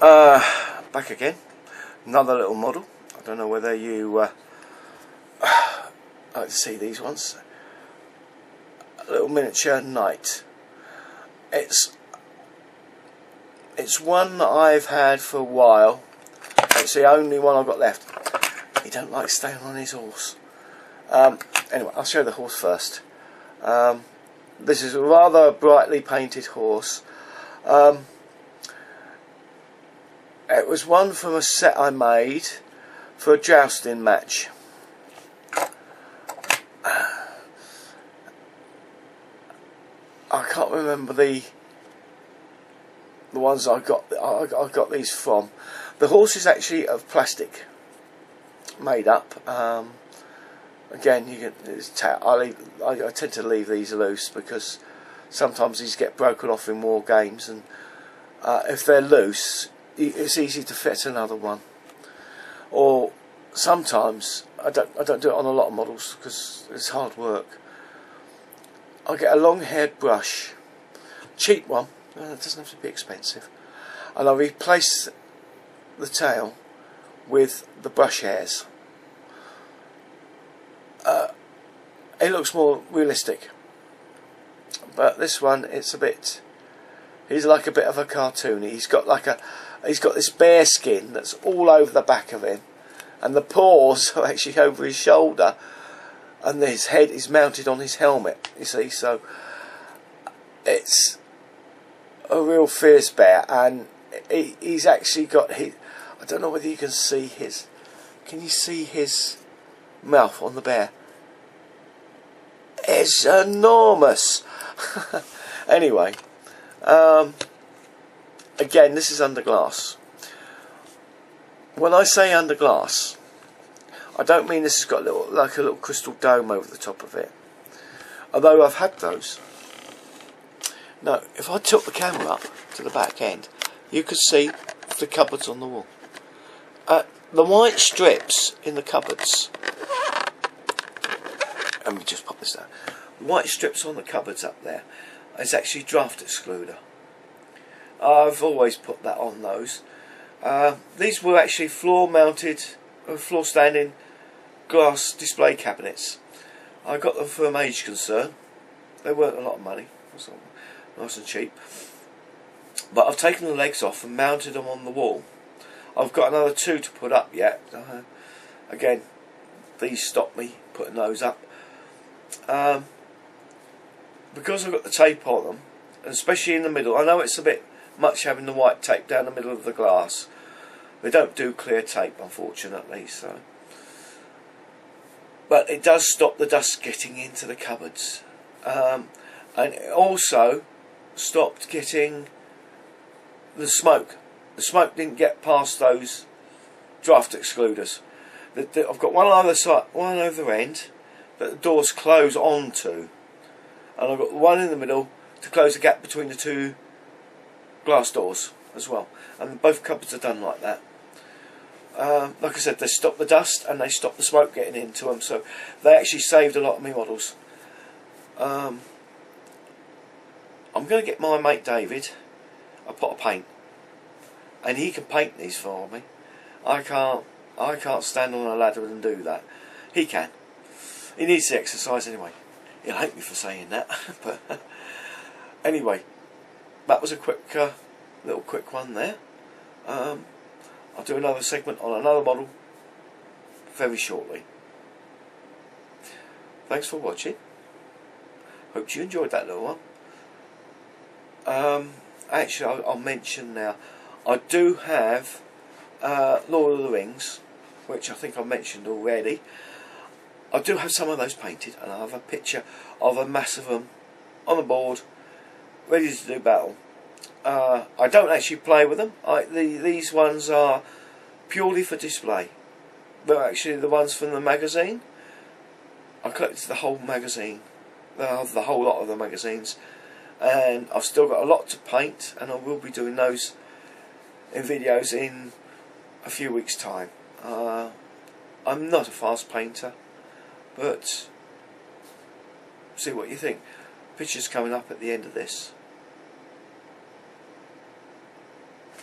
Back again, another little model. I don't know whether you like to see these ones. A little miniature knight. It's one that I've had for a while. It's the only one I've got left. He don't like staying on his horse. Anyway, I'll show you the horse first. This is a rather brightly painted horse. It was one from a set I made for a jousting match. I can't remember the ones I got these from. The horse is actually of plastic, made up. Again, you can. I tend to leave these loose because sometimes these get broken off in war games, and if they're loose, it's easy to fit another one. Or sometimes I don't do it on a lot of models because it's hard work. I get a long-haired brush, cheap one. It doesn't have to be expensive, and I replace the tail with the brush hairs. It looks more realistic, but this one, it's a bit. He's like a bit of a cartoony. He's got this bear skin that's all over the back of him, and the paws are actually over his shoulder, and his head is mounted on his helmet. You see, so it's a real fierce bear, and he's actually got his. I don't know whether you can see his. Can you see his mouth on the bear? It's enormous. Anyway, again, this is under glass. When I say under glass, I don't mean this has got like a little crystal dome over the top of it, although I've had those. Now, if I tilt the camera up to the back end, you could see the cupboards on the wall. The white strips in the cupboards. Let me just pop this down. The white strips on the cupboards up there is actually draft excluder. I've always put that on those. These were actually floor mounted, floor standing glass display cabinets. I got them from Age Concern. They weren't a lot of money. It was nice and cheap. But I've taken the legs off and mounted them on the wall. I've got another two to put up yet. Again, these stopped me putting those up. Because I've got the tape on them, and especially in the middle, I know it's a bit much having the white tape down the middle of the glass. They don't do clear tape, unfortunately, so. But it does stop the dust getting into the cupboards. And it also stopped getting the smoke. The smoke didn't get past those draft excluders. I've got one on either side, one over end that the doors close onto, and I've got one in the middle to close the gap between the two glass doors as well. And both cupboards are done like that. Like I said, they stop the dust and they stop the smoke getting into them, so they actually saved a lot of my models. I'm going to get my mate David a pot of paint, and he can paint these for me. I can't stand on a ladder and do that. He can. He needs the exercise anyway. He'll hate me for saying that, but anyway, that was a quick, little quick one there. I'll do another segment on another model very shortly. Thanks for watching. Hope you enjoyed that little one. Actually, I'll mention now, I do have Lord of the Rings, which I think I mentioned already. I do have some of those painted, and I have a picture of a mass of them on the board, ready to do battle. I don't actually play with them. These ones are purely for display. They're actually the ones from the magazine. I collected the whole magazine, the whole lot of the magazines, and I've still got a lot to paint, and I will be doing those in videos in a few weeks' time. I'm not a fast painter, but see what you think. Pictures coming up at the end of this.